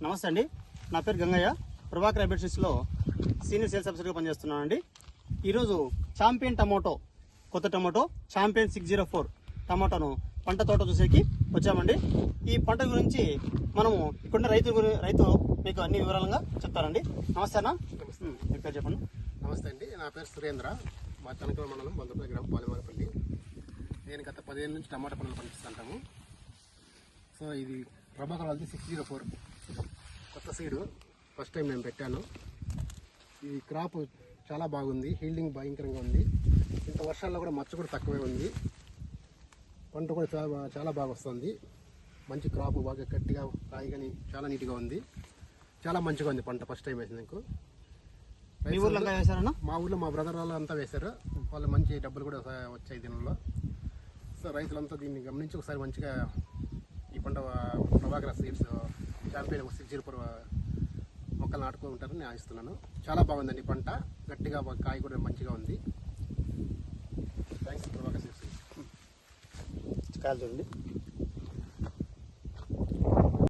నమస్తే అండి, నా పేరు గంగయ్య. ప్రభాకర్ హైబ్రిడ్ సీడ్స్లో సీనియర్ సేల్స్ ఆఫీసర్గా పనిచేస్తున్నానండి. ఈరోజు ఛాంపియన్ టమోటో, కొత్త టమోటో ఛాంపియన్ 604 టమాటోను పంట తోట చూసేకి వచ్చామండి. ఈ పంట గురించి మనము ఇక్కడ రైతు మీకు అన్ని వివరాలుగా చెప్తారండి. నమస్తే అన్న, మీ పేరు చెప్పండి. నమస్తే అండి, నా పేరు సురేంద్ర. మా తనకల మండలం బందపల్లి గ్రామం పాలిమరపల్లి. నేను గత 10 ఏళ్ళ నుంచి టమాటా పంటలు పండిస్తుంటాము. సో ఇది ప్రభాకర్ వాళ్ళది 604 కొత్త సీడు. ఫస్ట్ టైం నేను పెట్టాను. ఈ క్రాప్ చాలా బాగుంది, హీల్డింగ్ భయంకరంగా ఉంది. ఇంత వర్షాల్లో కూడా మచ్చ కూడా తక్కువే ఉంది. పంట కూడా చాలా బాగా వస్తుంది. మంచి క్రాప్ బాగా గట్టిగా కాయ కానీ చాలా నీట్గా ఉంది. చాలా మంచిగా ఉంది పంట. ఫస్ట్ టైం వేసింది నాకు. మీ ఊర్లో వేశారన్నా? మా ఊర్లో మా బ్రదర్ వాళ్ళు అంతా వేశారు. వాళ్ళు మంచి డబ్బులు కూడా వచ్చాయి దీనిలో. సో రైతులంతా దీన్ని గమనించి ఒకసారి మంచిగా ఈ పంట ప్రభాకర్ సీడ్స్ ఛాంపియన్ 604 మొక్కలు నాటుకుంటారని నేను ఆశిస్తున్నాను. చాలా బాగుందండి పంట, గట్టిగా కాయ కూడా మంచిగా ఉంది. Thanks Prabhakar seeds. కాయలు చూడండి.